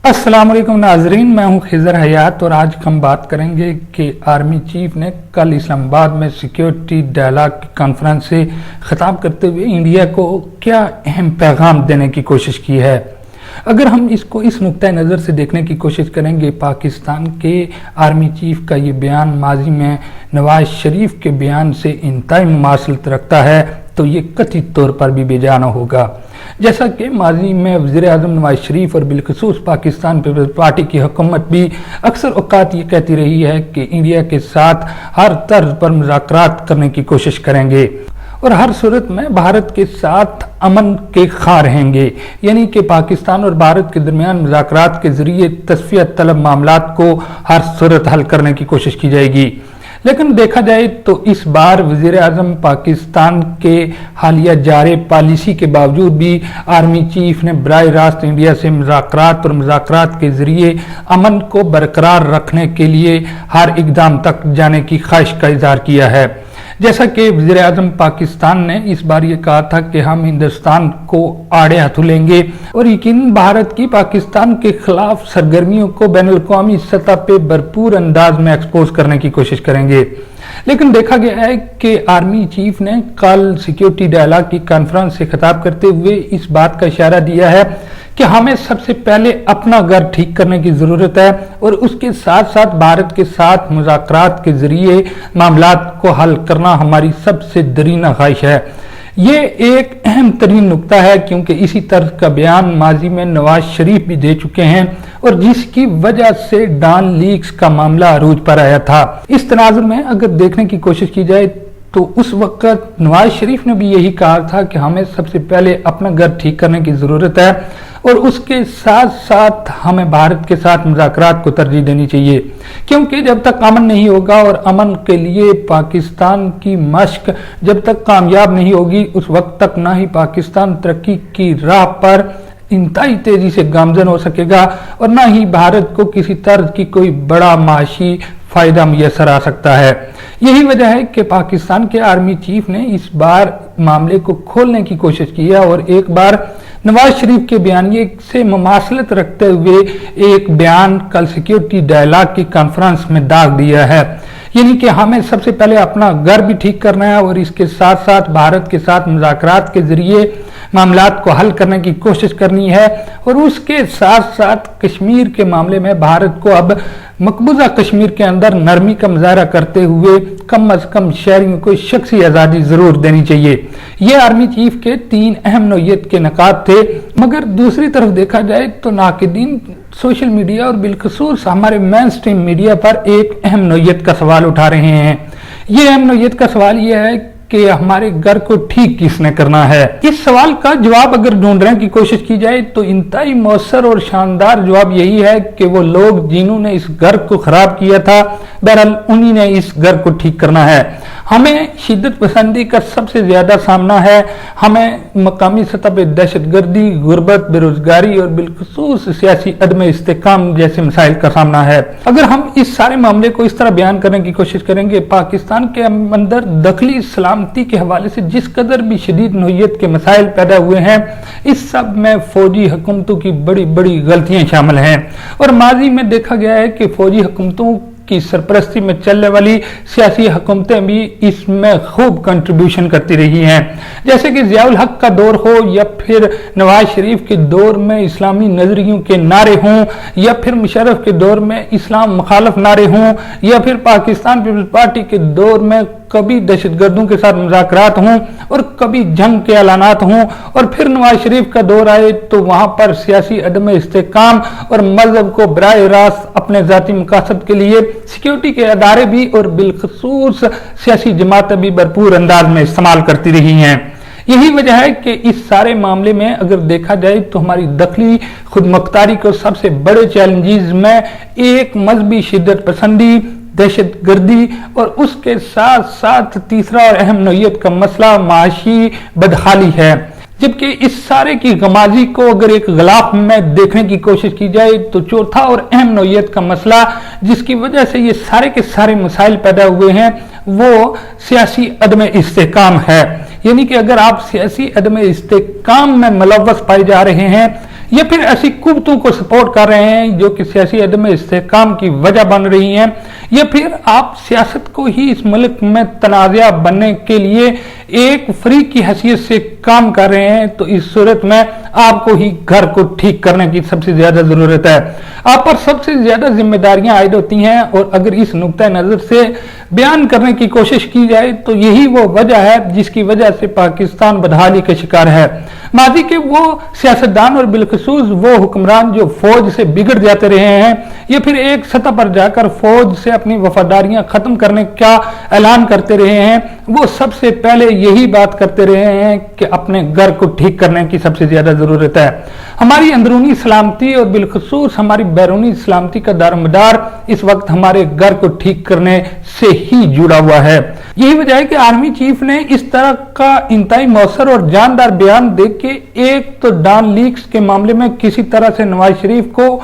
अस्सलाम वालेकुम नाजरीन, मैं हूं खिजर हयात और आज हम बात करेंगे कि आर्मी चीफ ने कल इस्लामाबाद में सिक्योरिटी डायलॉग कॉन्फ्रेंस से खिताब करते हुए इंडिया को क्या अहम पैगाम देने की कोशिश की है। अगर हम इसको इस नुक्ता नज़र से देखने की कोशिश करेंगे, पाकिस्तान के आर्मी चीफ का ये बयान माजी में नवाज शरीफ के बयान से इंतहाई मुमासलत रखता है, तो ये कथित तौर पर भी बेजाना होगा। जैसा कि माजी में वज़ीर-ए-आज़म नवाज शरीफ और बिलखसूस पाकिस्तान पीपल्स पार्टी की हुकूमत भी अक्सर औकात ये कहती रही है कि इंडिया के साथ हर तर्ज पर मुज़ाकरात करने की कोशिश करेंगे और हर सूरत में भारत के साथ अमन के खा रहेंगे, यानी कि पाकिस्तान और भारत के दरमियान मुज़ाकरात के जरिए तस्फियत तलब मामलात को हर सूरत हल करने की कोशिश की जाएगी। लेकिन देखा जाए तो इस बार वज़ीर-ए-आज़म पाकिस्तान के हालिया जारी पॉलिसी के बावजूद भी आर्मी चीफ ने बराह रास्त इंडिया से मुज़ाकरात के जरिए अमन को बरकरार रखने के लिए हर इकदाम तक जाने की ख्वाहिश का इजहार किया है। जैसा कि वज़ीर-ए-आज़म पाकिस्तान ने इस बार ये कहा था कि हम हिंदुस्तान को आड़े हाथों लेंगे और यकीनन भारत की पाकिस्तान के खिलाफ सरगर्मियों को बैनुल-अक़वामी सतह पे भरपूर अंदाज में एक्सपोज करने की कोशिश करेंगे। लेकिन देखा गया है कि आर्मी चीफ ने कल सिक्योरिटी डायलॉग की कॉन्फ्रेंस से खिताब करते हुए इस बात का इशारा दिया है कि हमें सबसे पहले अपना घर ठीक करने की जरूरत है और उसके साथ साथ भारत के साथ मुज़ाकरात के जरिए मामलात को हल करना हमारी सबसे दरीना ख्वाहिश है। ये एक अहम तरीन नुक्ता है क्योंकि इसी तरह का बयान माजी में नवाज शरीफ भी दे चुके हैं और जिसकी वजह से डॉन लीक्स का मामला अरूज पर आया था। इस तनाजुर में अगर देखने की कोशिश की जाए तो उस वक्त नवाज शरीफ ने भी यही कहा था कि हमें सबसे पहले अपना घर ठीक करने की जरूरत है और उसके साथ साथ हमें भारत के साथ मुज़ाकरात को तरजीह देनी चाहिए, क्योंकि जब तक अमन नहीं होगा और अमन के लिए पाकिस्तान की मशक जब तक कामयाब नहीं होगी, उस वक्त तक ना ही पाकिस्तान तरक्की की राह पर इंतहाई तेजी से गामजन हो सकेगा और ना ही भारत को किसी तरह की कोई बड़ा माशी फायदा मुयसर आ सकता है। यही वजह है कि पाकिस्तान के आर्मी चीफ ने इस बार मामले को खोलने की कोशिश की है और एक बार नवाज शरीफ के बयानिए से मुमासलत रखते हुए एक बयान कल सिक्योरिटी डायलॉग की कॉन्फ्रेंस में दाग दिया है, यानी कि हमें सबसे पहले अपना घर भी ठीक करना है और इसके साथ साथ भारत के साथ मुज़ाकरात के जरिए मामलात को हल करने की कोशिश करनी है और उसके साथ साथ कश्मीर के मामले में भारत को अब मकबूजा कश्मीर के अंदर नरमी का मुजाहरा करते हुए कम अज कम शहरियों को शख्सी आज़ादी जरूर देनी चाहिए। ये आर्मी चीफ के 3 अहम नौयत के नकात थे। मगर दूसरी तरफ देखा जाए तो नाकिदीन सोशल मीडिया और बिलखसूस हमारे मेन स्ट्रीम मीडिया पर एक अहम नौयत का सवाल उठा रहे हैं। ये अहम नौयत का सवाल ये है कि हमारे घर को ठीक किसने करना है। इस सवाल का जवाब अगर ढूंढने की कोशिश की जाए तो इंतहाई मौसर और शानदार जवाब यही है कि वो लोग जिन्होंने इस घर को खराब किया था, बहरहाल उन्हीं ने इस घर को ठीक करना है। हमें शिद्दत पसंदी का सबसे ज्यादा सामना है, हमें मकामी सतह पर दहशतगर्दी, गुर्बत, बेरोजगारी और बिलखसूस सियासी अदम इस्तेकाम जैसे मसाइल का सामना है। अगर हम इस सारे मामले को इस तरह बयान करने की कोशिश करेंगे, पाकिस्तान के अंदर दखली सलामती के हवाले से जिस कदर भी शदीद नौयत के मसाइल पैदा हुए हैं, इस सब में फौजी हुकूमतों की बड़ी बड़ी गलतियां शामिल हैं और माजी में देखा गया है कि फौजी हुकूमतों की सरपरस्ती में चलने वाली सियासी हुकूमतें भी इसमें खूब कंट्रीब्यूशन करती रही हैं। जैसे कि ज़ियाउल हक का दौर हो या फिर नवाज शरीफ के दौर में इस्लामी नजरियों के नारे हों या फिर मुशर्रफ के दौर में इस्लाम मुखालफ नारे हों या फिर पाकिस्तान पीपल्स पार्टी के दौर में कभी दहशतगर्दों के साथ मुज़ाकरात हों और कभी जंग के ऐलानात हों और फिर नवाज शरीफ का दौर आए तो वहां पर सियासी अदम इस्तेकाम और मजहब को बराह रास्त अपने जाती मकासद के लिए सिक्योरिटी के अदारे भी और बिलखसूस सियासी जमातें भी भरपूर अंदाज में इस्तेमाल करती रही हैं। यही वजह है कि इस सारे मामले में अगर देखा जाए तो हमारी दखली खुदमुख्तारी को सबसे बड़े चैलेंजेस में एक मजहबी शिद्दत पसंदी, दहशतगर्दी और उसके साथ साथ तीसरा और अहम नौयत का मसला माशी बदहाली है। जबकि इस सारे की गमाजी को अगर एक गलाफ में देखने की कोशिश की जाए तो चौथा और अहम नौयत का मसला जिसकी वजह से ये सारे के सारे मसाइल पैदा हुए हैं वो सियासी अदम इस्तेकाम है। यानी कि अगर आप सियासी अदम इस्तेकाम में मुलव्वस पाए जा रहे हैं या फिर ऐसी कुव्वतों को सपोर्ट कर रहे हैं जो कि सियासी अदम इस्तेहकाम की वजह बन रही हैं, या फिर आप सियासत को ही इस मुल्क में तनाज़ा बनने के लिए एक फ्री की हैसियत से काम कर रहे हैं, तो इस सूरत में आपको ही घर को ठीक करने की सबसे ज्यादा जरूरत है। आप पर सबसे ज्यादा जिम्मेदारियां आयद होती हैं, और अगर इस नुक्ता नजर से बयान करने की कोशिश की जाए तो यही वो वजह है जिसकी वजह से पाकिस्तान बदहाली का शिकार है। माजी के वो सियासतदान और बिलखसूस वो हुक्मरान जो फौज से बिगड़ जाते रहे हैं, या फिर एक सतह पर जाकर फौज से अपनी वफादारियां खत्म करने का ऐलान करते रहे हैं, वो सबसे पहले यही बात करते रहे हैं कि अपने घर को ठीक करने की सबसे ज्यादा जरूरत है। हमारी अंदरूनी सलामती और बिलखसूस हमारी बैरूनी सलामती का दारोमदार इस वक्त हमारे घर को ठीक करने से ही जुड़ा हुआ है। यही वजह है कि आर्मी चीफ ने इस तरह का इंतहाई मौसर और जानदार बयान देके एक तो डॉन लीक्स के मामले में किसी तरह से नवाज शरीफ को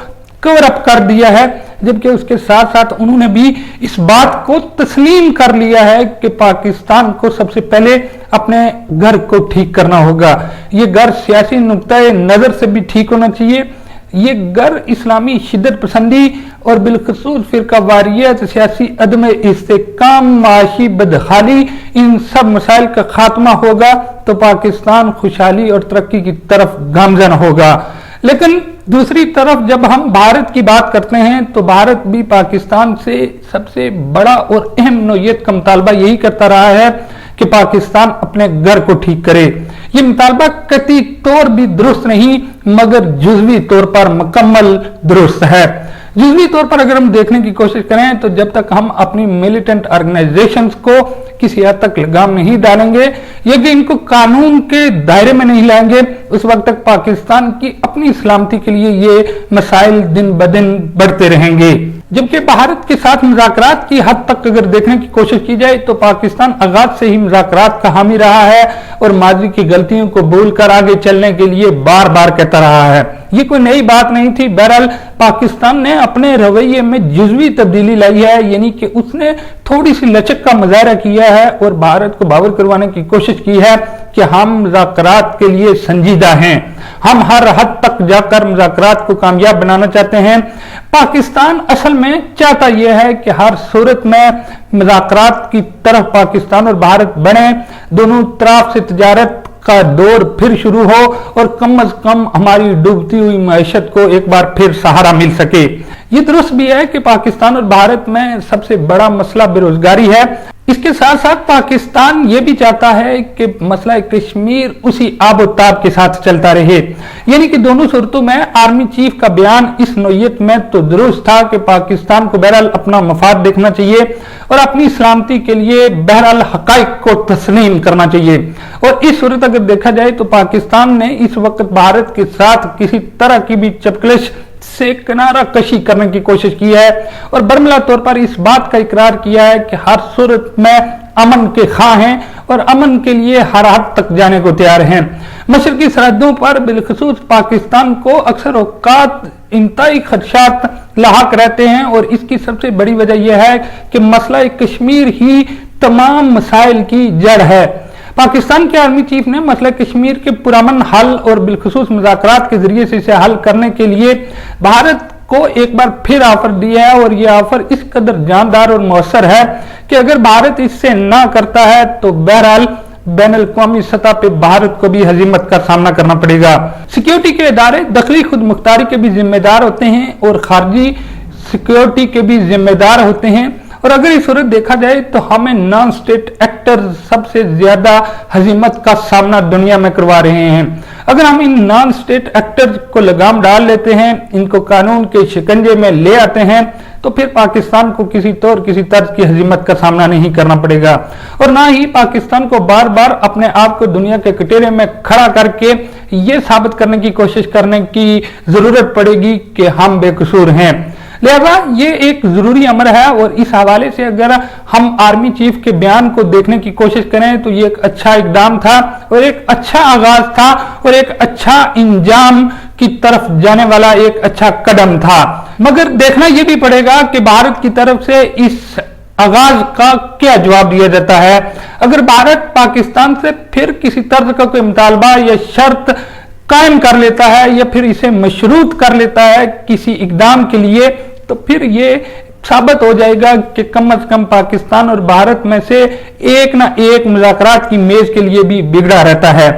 कवर अप कर दिया है, जबकि उसके साथ साथ उन्होंने भी इस बात को तस्लीम कर लिया है कि पाकिस्तान को सबसे पहले अपने घर को ठीक करना होगा। ये घर सियासी नुक्ताए नजर से भी ठीक होना चाहिए। ये घर इस्लामी शिद्दत पसंदी और बिलखसूस फिरका वारियत, सियासी अदम इस्तेहकाम, माशी बदहाली, इन सब मसाइल का खात्मा होगा तो पाकिस्तान खुशहाली और तरक्की की तरफ गामजन होगा। लेकिन दूसरी तरफ जब हम भारत की बात करते हैं तो भारत भी पाकिस्तान से सबसे बड़ा और अहम नोयत का मुतालबा यही करता रहा है कि पाकिस्तान अपने घर को ठीक करे। ये मुतालबा कतई तौर भी दुरुस्त नहीं, मगर जुज़वी तौर पर मुकम्मल दुरुस्त है। जुज़वी तौर पर अगर हम देखने की कोशिश करें तो जब तक हम अपनी मिलिटेंट ऑर्गेनाइजेशंस को किसी हद तक लगाम नहीं डालेंगे या कि इनको कानून के दायरे में नहीं लाएंगे, उस वक्त तक पाकिस्तान की अपनी सलामती के लिए ये मसाइल दिन ब दिन बढ़ते रहेंगे। जबकि भारत के साथ मुज़ाकरात की हद तक अगर देखने की कोशिश की जाए तो पाकिस्तान आगाज से ही मुज़ाकरात का हामी रहा है और माजी की गलतियों को भूलकर आगे चलने के लिए बार बार कहता रहा है। ये कोई नई बात नहीं थी। बहरहाल पाकिस्तान ने अपने रवैये में जुज़वी तब्दीली लाई है, यानी कि उसने थोड़ी सी लचक का मुजाहरा किया है और भारत को बावर करवाने की कोशिश की है कि हम मुज़ाकरात के लिए संजीदा हैं, हम हर हद तक जाकर मुज़ाकरात को कामयाब बनाना चाहते हैं। पाकिस्तान असल में चाहता यह है कि हर सूरत में मुज़ाकरात की तरफ पाकिस्तान और भारत बढ़े, दोनों तरफ से तिजारत का दौर फिर शुरू हो और कम से कम हमारी डूबती हुई मैशत को एक बार फिर सहारा मिल सके। ये दुरुस्त भी है कि पाकिस्तान और भारत में सबसे बड़ा मसला बेरोजगारी है। इसके साथ साथ पाकिस्तान ये भी चाहता है कि मसला कश्मीर उसी आबोताब के साथ चलता रहे, यानी कि दोनों सूरतों में आर्मी चीफ का बयान इस नोयत में तो दुरुस्त था कि पाकिस्तान को बहरहाल अपना मफाद देखना चाहिए और अपनी सलामती के लिए बहरहाल हकाइक को तस्लीम करना चाहिए। और इस सूरत अगर देखा जाए तो पाकिस्तान ने इस वक्त भारत के साथ किसी तरह की भी चपकलिश से किनारा कशी करने की कोशिश की है और बरमला तौर पर इस बात का इकरार किया है कि हर सूरत में अमन के खां हैं और अमन के लिए हर हद तक जाने को तैयार हैं। मशरकी सरहदों पर बिलखसूस पाकिस्तान को अक्सर औकात इंतहाई खदशात लाहक रहते हैं और इसकी सबसे बड़ी वजह यह है कि मसला कश्मीर ही तमाम मसाइल की जड़ है। पाकिस्तान के आर्मी चीफ ने मसला कश्मीर के पुरअमन हल और बिलखसूस मुज़ाकरात के जरिए से इसे हल करने के लिए भारत को एक बार फिर ऑफर दिया है और यह ऑफर इस कदर जानदार और मौसर है कि अगर भारत इससे ना करता है तो बहरहाल बैन अल-अक़वामी सतह पे भारत को भी हजीमत का सामना करना पड़ेगा। सिक्योरिटी के इदारे दखली खुद मुख्तारी के भी जिम्मेदार होते हैं और खारजी सिक्योरिटी के भी जिम्मेदार होते हैं, और अगर इस सूरत देखा जाए तो हमें नॉन स्टेट एक्टर सबसे ज्यादा हजीमत का सामना दुनिया में करवा रहे हैं। अगर हम इन नॉन स्टेट एक्टर को लगाम डाल लेते हैं, इनको कानून के शिकंजे में ले आते हैं, तो फिर पाकिस्तान को किसी तर्ज की हजीमत का सामना नहीं करना पड़ेगा और ना ही पाकिस्तान को बार बार अपने आप को दुनिया के कटोरे में खड़ा करके ये साबित करने की कोशिश करने की जरूरत पड़ेगी कि हम बेकसूर हैं। लिहाजा ये एक जरूरी अमर है और इस हवाले से अगर हम आर्मी चीफ के बयान को देखने की कोशिश करें तो ये एक अच्छा इकदाम था और एक अच्छा आगाज था और एक अच्छा इंजाम की तरफ जाने वाला एक अच्छा कदम था। मगर देखना यह भी पड़ेगा कि भारत की तरफ से इस आगाज का क्या जवाब दिया जाता है। अगर भारत पाकिस्तान से फिर किसी तर्ज का कोई मुतालबा या शर्त قائم کر لیتا ہے یا پھر اسے مشروط کر لیتا ہے کسی اقدام کے لیے، تو پھر یہ ثابت ہو جائے گا کہ کم از کم پاکستان اور بھارت میں سے ایک نہ ایک مذاکرات کی میز کے لیے بھی بگڑا رہتا ہے۔